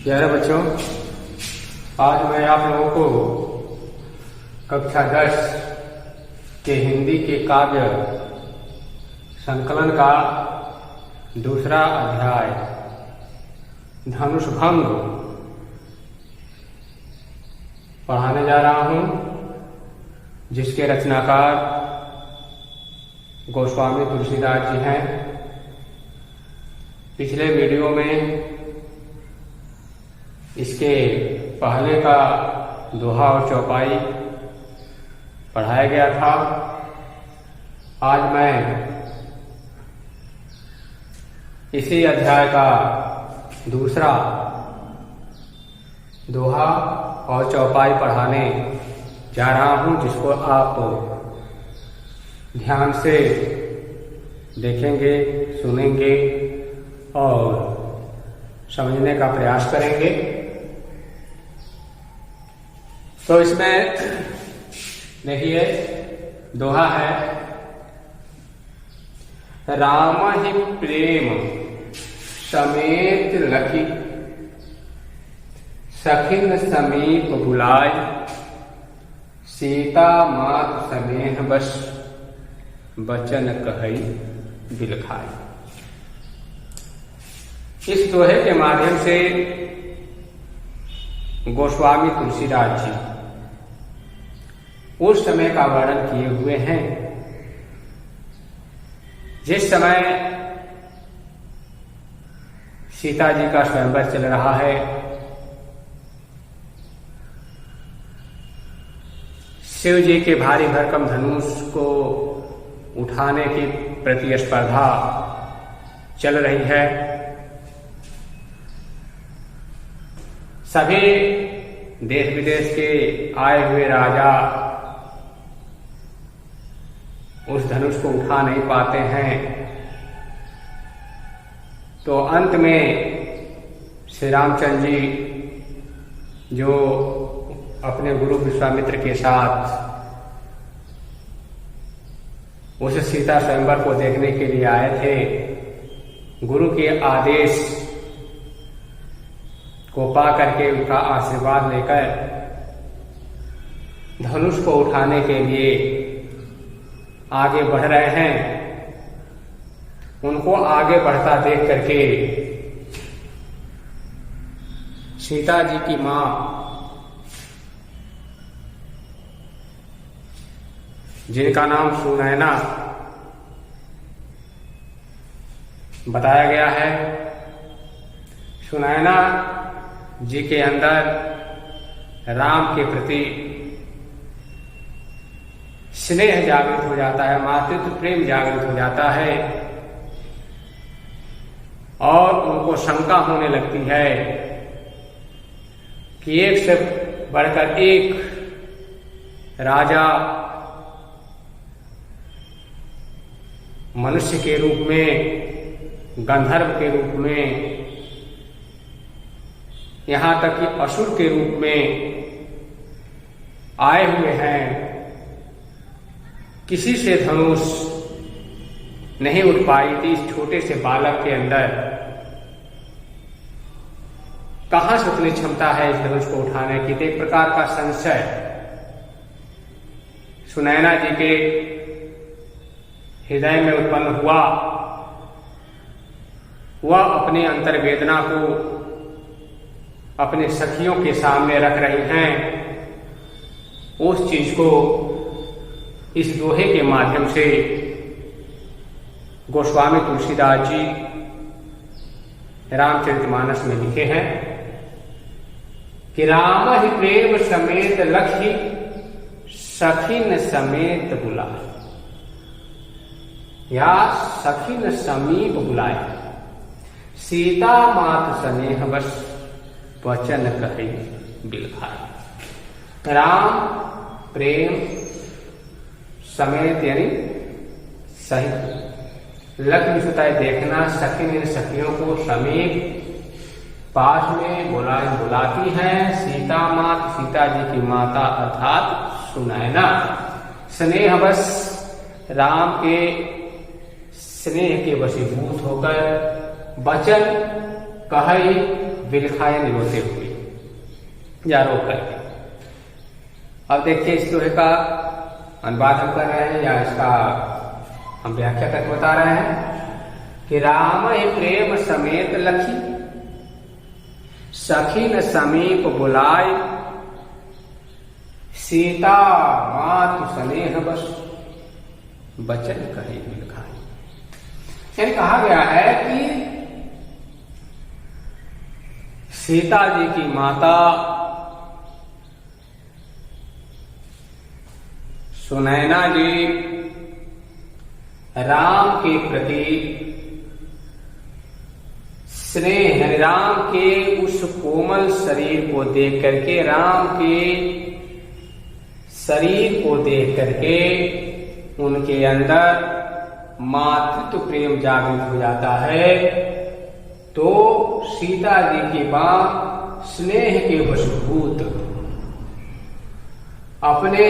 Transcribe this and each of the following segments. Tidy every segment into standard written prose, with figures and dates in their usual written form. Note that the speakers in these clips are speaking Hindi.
प्यारे बच्चों, आज मैं आप लोगों को कक्षा 10 के हिंदी के काव्य संकलन का दूसरा अध्याय धनुषभंग पढ़ाने जा रहा हूं, जिसके रचनाकार गोस्वामी तुलसीदास जी हैं। पिछले वीडियो में इसके पहले का दोहा और चौपाई पढ़ाया गया था। आज मैं इसी अध्याय का दूसरा दोहा और चौपाई पढ़ाने जा रहा हूं, जिसको आप ध्यान से देखेंगे, सुनेंगे और समझने का प्रयास करेंगे। तो इसमें देखिए, दोहा है, राम ही प्रेम समेत लखी, सखिन समीप बुलाय, सीता मात स्नेह बस, बचन कहई बिलखाय। इस दोहे के माध्यम से गोस्वामी तुलसीदास जी उस समय का वर्णन किए हुए हैं जिस समय सीता जी का स्वयंवर चल रहा है। शिव जी के भारी भरकम धनुष को उठाने की प्रतिस्पर्धा चल रही है। सभी देश विदेश के आए हुए राजा उस धनुष को उठा नहीं पाते हैं। तो अंत में श्री रामचंद्र जी, जो अपने गुरु विश्वामित्र के साथ उस सीता स्वयंवर को देखने के लिए आए थे, गुरु के आदेश को पा करके उनका आशीर्वाद लेकर धनुष को उठाने के लिए आगे बढ़ रहे हैं। उनको आगे बढ़ता देख करके सीता जी की मां जिनका नाम सुनैना बताया गया है, सुनैना जी के अंदर राम के प्रति स्नेह जागृत हो जाता है, मातृत्व प्रेम जागृत हो जाता है और उनको शंका होने लगती है कि एक से बढ़कर एक राजा मनुष्य के रूप में, गंधर्व के रूप में, यहां तक कि असुर के रूप में आए हुए हैं। किसी से धनुष नहीं उठ पाई थी। इस छोटे से बालक के अंदर कहां से उतनी क्षमता है इस धनुष को उठाने की? तो एक प्रकार का संशय सुनैना जी के हृदय में उत्पन्न हुआ। वह अपनी अंतर्वेदना को अपने सखियों के सामने रख रही हैं। उस चीज को इस दोहे के माध्यम से गोस्वामी तुलसीदास जी रामचरितमानस में लिखे हैं कि राम ही प्रेम समेत लखी, सखिन समेत बुलाए, या सखिन समीप बुलाए, सीता मात स्नेह बस, वचन कहे बिलखाए। राम प्रेम समेत यानी सहित, लक्ष्मी सुताई देखना, सखिन इन सखियों को समीप पास में बुलाती है। सीता मात, सीता जी की माता अर्थात सुनैना, स्नेह बस राम के स्नेह के वशीभूत होकर वचन कही बिलखाए रोते हुए या रो करके। अब देखिए इस दोहे का अनुवाद हम कर रहे हैं या इसका हम व्याख्या करके बता रहे हैं कि राम प्रेम समेत लखी सखी न समीप बुलाए सीता मातु स्नेह बस बचन कहे बिलखाए। यानी कहा गया है कि सीता जी की माता सुनैना जी राम के प्रति स्नेह, राम के उस कोमल शरीर को देख करके, राम के शरीर को देख करके उनके अंदर मातृत्व प्रेम जागृत हो जाता है। तो सीता जी की मां स्नेह के वशीभूत अपने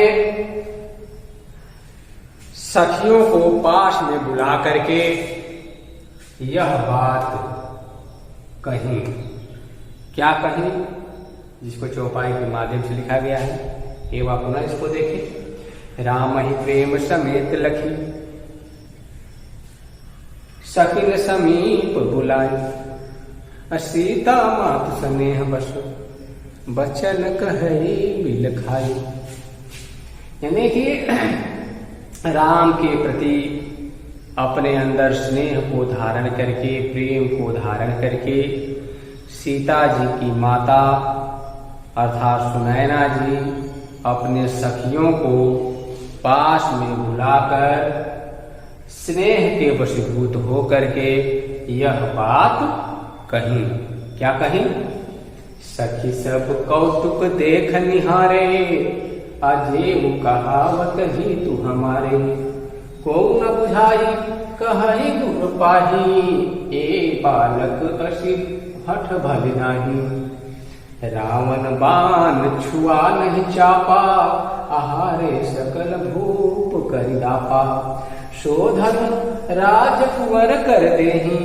सखियों को पास में बुला करके यह बात कही। क्या कही? जिसको चौपाई के माध्यम से लिखा गया है। एक बार पुनः इसको देखें। राम ही प्रेम समेत लखी सखिन समीप बुलाए सीता मात स्नेह बस बचन कहे बिलखाई। यानी कि राम के प्रति अपने अंदर स्नेह को धारण करके, प्रेम को धारण करके सीता जी की माता अर्थात सुनैना जी अपने सखियों को पास में बुलाकर स्नेह के वशीभूत हो करके यह बात कही। क्या कही? सखी सब कौतुक देख निहारे अजेब कहावत ही तू हमारे को न बुझाई कहि गुर पाही ए बालक असी हठ भल नाही। रावण बाण छुआ नहीं चापा आहारे सकल भूप करिदापा शोधन राजकुंवर कर देही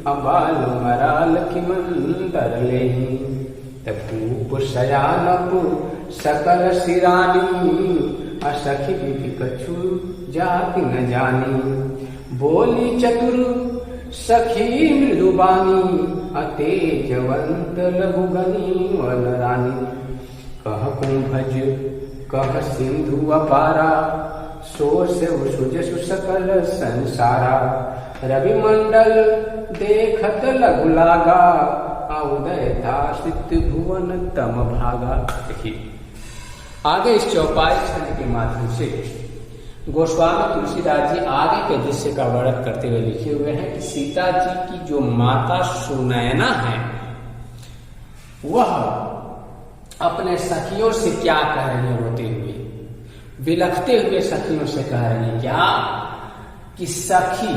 अबाल मराल की मंदर लेही। भूप शयानप सकल सिरानी असखी विधि कछु जाति न जानी। बोली चतुर सखी मृदुबानी अतेजवंत लघुगनी वन रानी। कह कुंभज कह सिंधु अपारा सो शिव सुजसु सकल संसारा। रवि मंडल देखत लघु लागा उदय था सिद्ध भुवन तम भागा। देखिए आगे इस चौपाई छंद के माध्यम से गोस्वामी तुलसीदास जी आगे के दृश्य का वर्णन करते हुए लिखे हुए हैं कि सीता जी की जो माता सुनैना है वह अपने सखियों से क्या कह रही है, रोते हुए विलखते हुए सखियों से कह रही है क्या कि सखी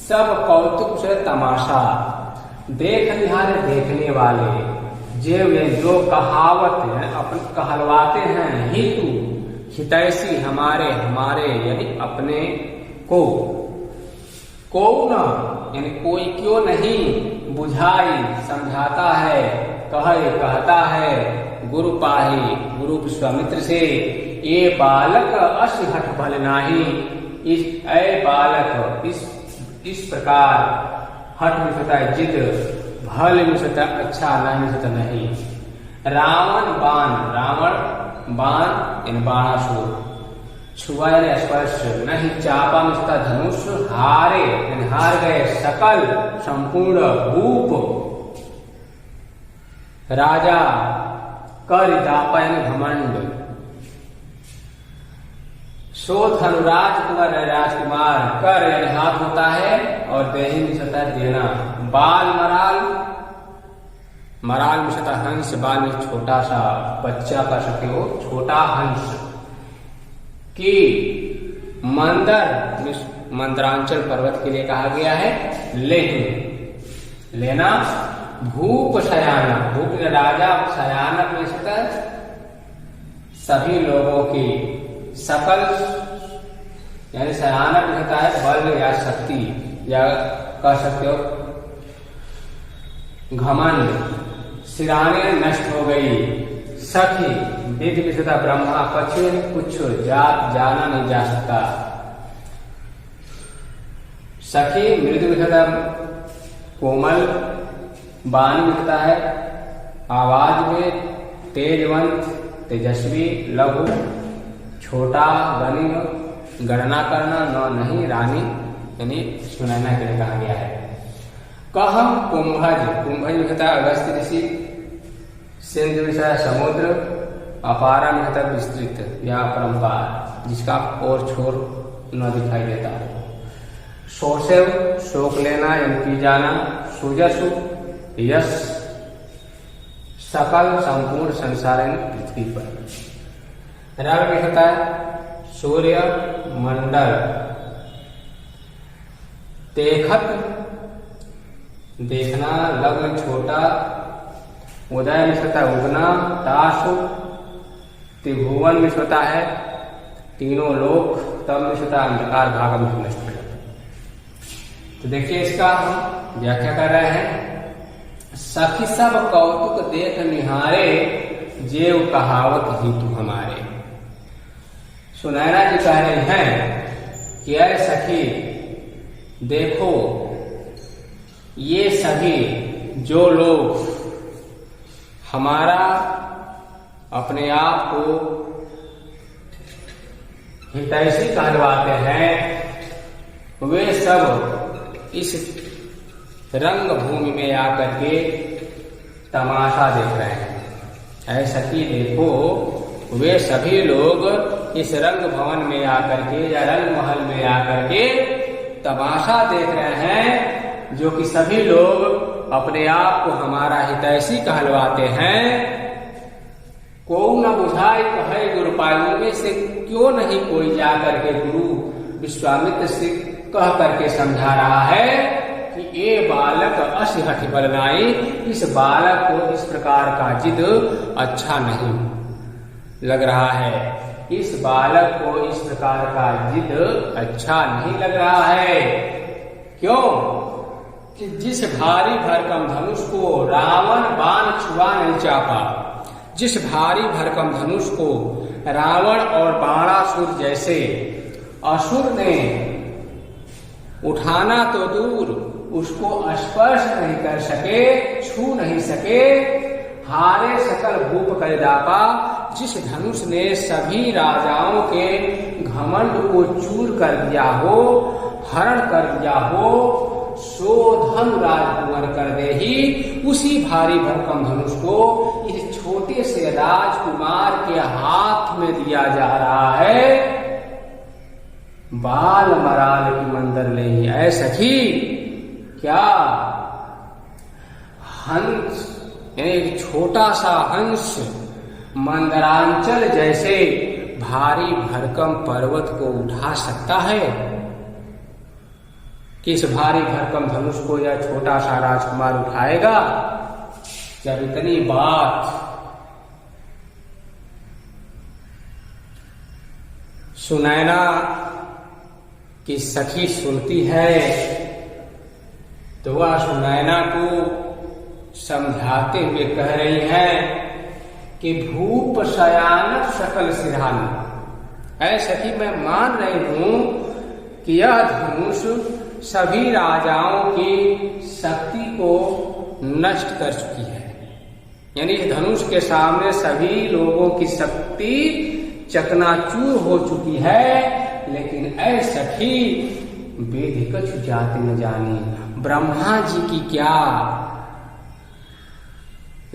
सब कौतुक से तमाशा देख निहारे देखने वाले जो कहावत है अपन कहलवाते हैं हितु हितैषी हमारे यानी अपने को न यानी कोई क्यों नहीं बुझाई समझाता है कहता है गुरु पाही गुरु विश्वामित्र से ये बालक अस हठ भल नाही। बालक इस प्रकार हठ में होता है जिद, भल में होता अच्छा नहीं होता नहीं। रावण बाण इन बाणासुर छुआ स्पर्श नहीं। चापा में होता धनुष हारे हार गए सकल संपूर्ण भूप राजा कर दापा घमंड शोध अनुराज कुमार राजकुमार कर हाथ होता है और देही में होता है देना। बाल मराल में होता हंस, बाल में छोटा सा बच्चा का सके हो छोटा हंस की। मंदरांचल पर्वत के लिए कहा गया है लेना। भूप शयाना भूप राजा शयानक में होता है सभी लोगों की सकल यानी शयानक होता है बल या शक्ति या कह सकते हो घमंड, सिराने नष्ट हो गई। सखी विधि विषता ब्रह्मा कछु कुछ जात जाना नहीं जा सकता। सखी मृदु विषता कोमल वाणी मिलता है, आवाज में तेजवंत तेजस्वी, लघु छोटा, गणित गणना करना न नहीं, रानी यानी सुनैना के लिए कहा गया है। कहम कुंभज, कुंभज लिखता अगस्त्य ऋषि, सिंधु विषय समुद्र, अपारा लिखता विस्तृत या परंपार जिसका और छोर न दिखाई देता हो। शोषेव शोक लेना यानी पी जाना, सुजसु यश सकल संपूर्ण संसार पृथ्वी पर। रव लिखता है सूर्य मंडल, देखत देखना, लग्न छोटा, उदय मिश्रता उगना, ताशु त्रिभुवन मिश्रता है तीनों लोक, तब मिश्रता अंधकार भाग में नष्ट हो जाता। तो देखिए इसका हम व्याख्या कर रहे हैं। सखी सब कौतुक देख निहारे, जेव कहावत ही तू हमारे। सुनैना जी कह रही हैं कि अरे सखी देखो, ये सभी जो लोग हमारा अपने आप को हितैषी कहलवाते हैं, वे सब इस रंग भूमि में आकर के तमाशा देख रहे हैं। ऐसा कि देखो, वे सभी लोग इस रंग भवन में आकर के या रंग महल में आकर के तमाशा देख रहे हैं, जो कि सभी लोग अपने आप को हमारा हितैषी कहलवाते हैं। को न बुझाई कहे गुरुपायों में से क्यों नहीं कोई जाकर के गुरु विश्वामित्र से कह करके समझा रहा है कि ये बालक असिहठ बलनाई, इस बालक को इस प्रकार का जिद अच्छा नहीं लग रहा है, इस बालक को इस प्रकार का जिद अच्छा नहीं लग रहा है। क्यों कि जिस भारी भरकम धनुष को रावण बाण छुआ नहीं चाहा, जिस भारी भरकम धनुष को रावण और बाणासुर जैसे असुर ने उठाना तो दूर, उसको स्पर्श नहीं कर सके, छू नहीं सके, हारे सकल भूप कलिदापा, जिस धनुष ने सभी राजाओं के घमंड को चूर कर दिया हो, हरण कर दिया हो, सो धनु राजकुमार कर दे ही, उसी भारी भरकम धनुष को इस छोटे से राजकुमार के हाथ में दिया जा रहा है। बाल मराल की मंदर ले ही ऐ सखी, क्या हंस यानी एक छोटा सा हंस मंदरांचल जैसे भारी भरकम पर्वत को उठा सकता है? किस भारी भरकम धनुष को यह छोटा सा राजकुमार उठाएगा? जब इतनी बात सुनैना की सखी सुनती है तो वह सुनैना को समझाते हुए कह रही है कि भूप शयानक सकल सिरहान। ऐ सखी, मैं मान रही हूं कि यह धनुष सभी राजाओं की शक्ति को नष्ट कर चुकी है, यानी इस धनुष के सामने सभी लोगों की शक्ति चकनाचूर हो चुकी है। लेकिन ऐ सखी, वेद कछु जाति न जानी, ब्रह्मा जी की क्या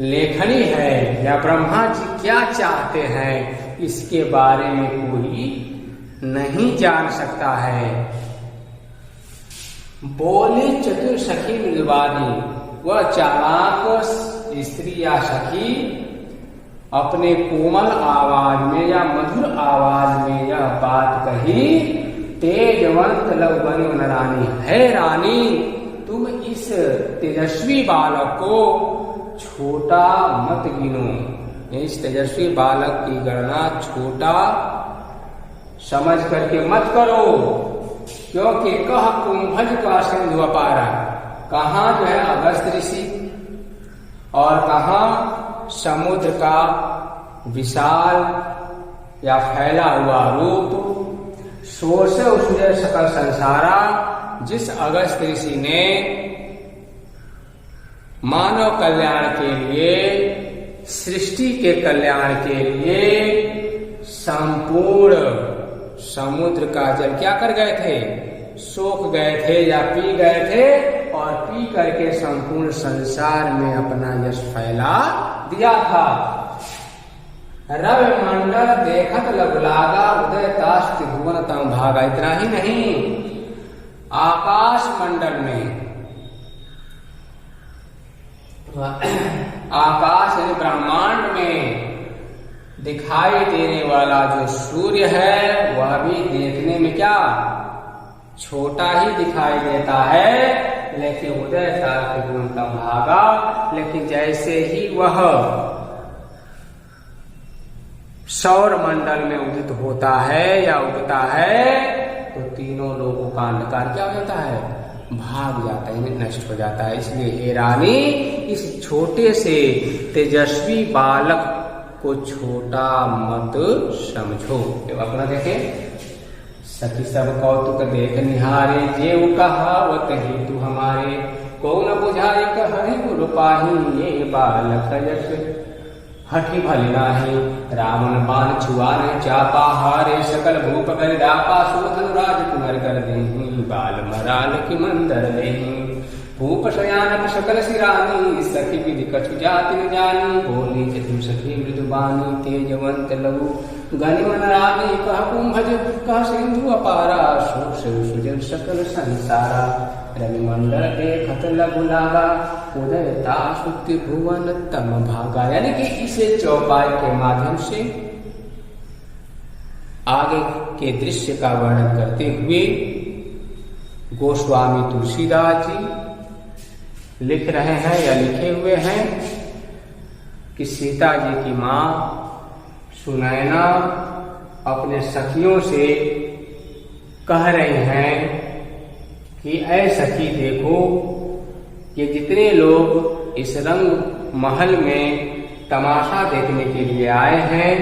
लेखनी है या ब्रह्मा जी क्या चाहते हैं, इसके बारे में कोई नहीं जान सकता है। बोली चतुर सखी मृदुवादी, वह चालाक स्त्री या सखी अपने कोमल आवाज में या मधुर आवाज में यह बात कही, तेजवंत लव बनी न रानी, है रानी तुम इस तेजस्वी बालक को छोटा मत गिनो, इस तेजस्वी बालक की गणना छोटा समझ करके मत करो, क्योंकि कह कुंभज का सिंधु अपारा, कहाँ जो है अगस्त ऋषि और कहाँ समुद्र का विशाल या फैला हुआ रूप। सोर्स उसने सकल संसारा, जिस अगस्त ऋषि ने मानव कल्याण के लिए, सृष्टि के कल्याण के लिए संपूर्ण समुद्र का जल क्या कर गए थे, सोख गए थे या पी गए थे, और पी करके संपूर्ण संसार में अपना यश फैला दिया था। रवि मंडल देखत लगलागा, उदय ताश त्रिभुवन तम भागा। इतना ही नहीं, आकाश मंडल में, आकाश यानी ब्रह्मांड में दिखाई देने वाला जो सूर्य है वह भी देखने में क्या छोटा ही दिखाई देता है, लेकिन उदय ताल के गुण का भागा। लेकिन जैसे ही वह सौर मंडल में उदित होता है या उगता है, तो तीनों लोगों का अंधकार क्या होता है, भाग जाता है, नष्ट हो जाता है। इसलिए हे रानी, इस छोटे से तेजस्वी बालक को छोटा मत समझो। अपना देखें, सखी सब कौतुक देख निहारे, जेऊ कहावत हेतु हमारे, को न बुझाए कहरे गुरु पाही, ये बालक यश हठी भली नाही। रावण बाण छुआने चापा हारे, सकल भूप कर डापा, शोधन राज कुमार कर देही, बाल मराल की मंदर लेही। भूप शयानक सकल सिरानी, सखी विधि कछु जाति न जानी, बोली जतु सखी मृदुबानी, तेजवंत लघु गनिमन रानी, कह कुंभज कह सिंधु अपारा, शोक सुजन सकल संसारा। रवि मंडल देखत लघु लागा, उदय ताश त्रिभुवन तम भागा। यानी कि इसे चौपाई के माध्यम से आगे के दृश्य का वर्णन करते हुए गोस्वामी तुलसीदास जी लिख रहे हैं या लिखे हुए हैं कि सीता जी की मां सुनैना अपने सखियों से कह रही हैं कि ऐ सखी देखो, ये जितने लोग इस रंग महल में तमाशा देखने के लिए आए हैं,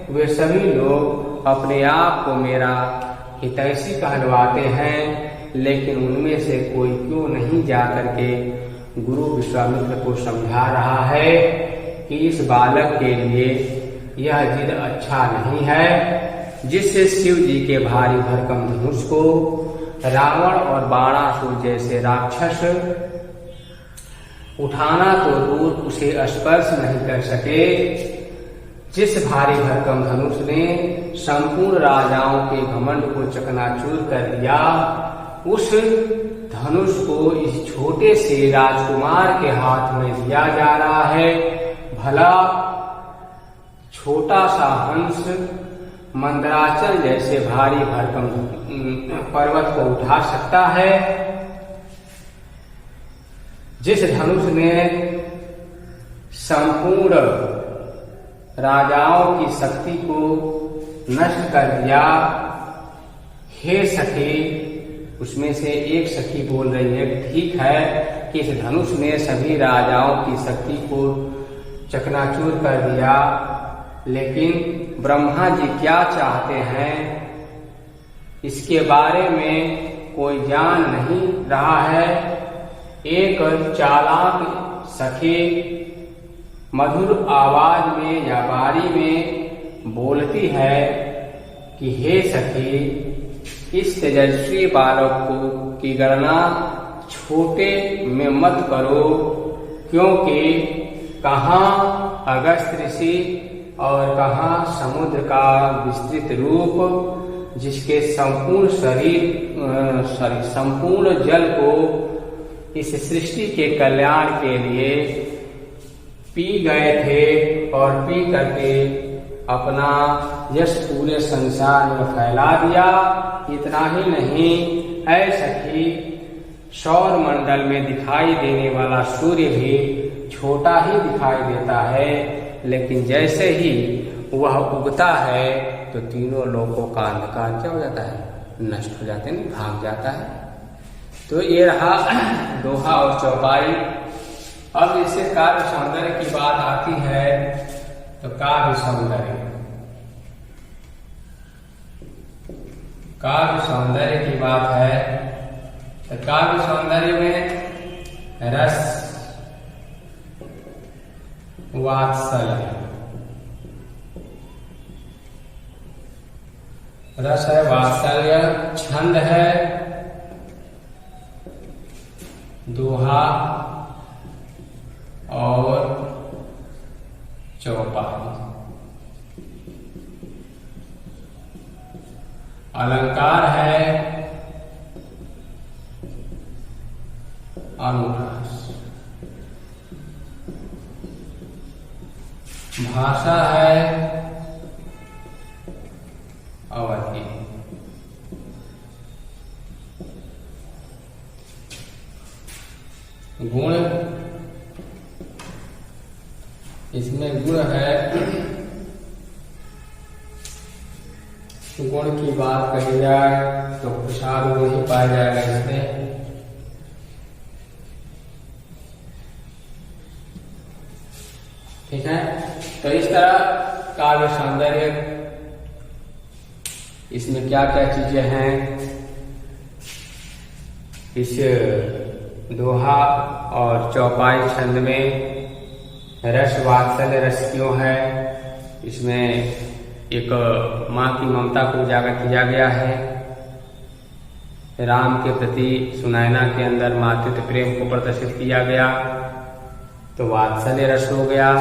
वे सभी लोग अपने आप को मेरा हितैषी कहलवाते हैं, लेकिन उनमें से कोई क्यों नहीं जाकर के गुरु विश्वामित्र को समझा रहा है कि इस बालक के लिए यह जिद अच्छा नहीं है, जिससे शिव जी के भारी भरकम धनुष को रावण और बाणासुर जैसे राक्षस उठाना तो दूर उसे स्पर्श नहीं कर सके। जिस भारी भरकम धनुष ने संपूर्ण राजाओं के घमंड को चकनाचूर कर दिया, उस धनुष को इस छोटे से राजकुमार के हाथ में दिया जा रहा है। भला छोटा सा हंस मंदराचल जैसे भारी भरकम पर्वत को उठा सकता है? जिस धनुष ने संपूर्ण राजाओं की शक्ति को नष्ट कर दिया, हे सखी, उसमें से एक सखी बोल रही है ठीक है कि इस धनुष ने सभी राजाओं की शक्ति को चकनाचूर कर दिया, लेकिन ब्रह्मा जी क्या चाहते हैं इसके बारे में कोई जान नहीं रहा है। एक चालाक सखी मधुर आवाज में या बारी में बोलती है कि हे सखी, इस तेजस्वी बालक को की गणना छोटे में मत करो, क्योंकि कहाँ अगस्त ऋषि और कहाँ समुद्र का विस्तृत रूप, जिसके संपूर्ण संपूर्ण जल को इस सृष्टि के कल्याण के लिए पी गए थे और पी करके अपना यश पूरे संसार में फैला दिया। इतना ही नहीं, ऐ सखी, सौर मंडल में दिखाई देने वाला सूर्य भी छोटा ही दिखाई देता है, लेकिन जैसे ही वह उगता है तो तीनों लोगों का अंधकार क्या हो जाता है, नष्ट हो जाते हैं, भाग जाता है। तो ये रहा दोहा और चौपाई अब इससे काव्य सौंदर्य की बात आती है तो काव्य सौंदर्य की बात है तो काव्य सौंदर्य में रस वात्सल्य, रस है, वात्सल्य, छंद है, दोहा और चौपाई, अलंकार है, अनुप्रास, भाषा है, अवधि, गुण, इसमें गुण है, गुण की बात कही जाए तो प्रसाद गुण ही पाया जाएगा इसमें। ठीक है, तो इस तरह काव्य सौंदर्य, इसमें क्या क्या चीजें हैं, इस दोहा और चौपाई छंद में रस वात्सल्य रस क्यों है, इसमें एक माँ की ममता को उजागर किया गया है, राम के प्रति सुनैना के अंदर मातृत्व प्रेम को प्रदर्शित किया गया तो वात्सल्य रस हो गया।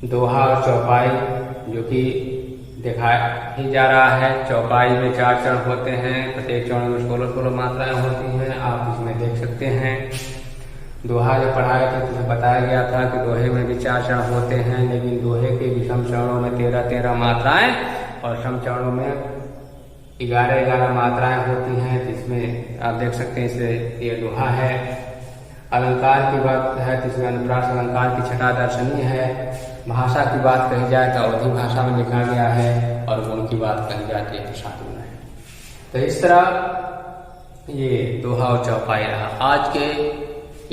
दोहा और चौपाई जो कि दिखा ही जा रहा है, चौपाई में 4 चरण होते हैं, प्रत्येक चरण में 16-16 मात्राएं होती हैं, आप इसमें देख सकते हैं। दोहा जब पढ़ाए थे तो बताया गया था कि दोहे में भी 4 चरण होते हैं, लेकिन दोहे के विषम चरणों में 13-13 मात्राएं और सम चरणों में 11-11 मात्राएं होती हैं। इसमें आप देख सकते हैं, इसे ये दोहा है। अलंकार की बात है तो इसमें अनुप्रास अलंकार की छटा दर्शनीय है। भाषा की बात कही जाए तो अवधि भाषा में लिखा गया है और गुण की बात कही जाती है प्रसाद गुण है। तो इस तरह ये दोहा और चौपाई रहा। आज के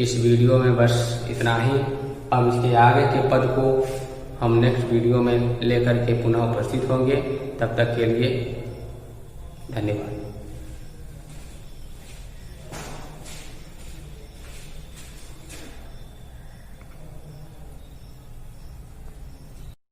इस वीडियो में बस इतना ही। अब इसके आगे के पद को हम नेक्स्ट वीडियो में लेकर के पुनः उपस्थित होंगे। तब तक के लिए धन्यवाद।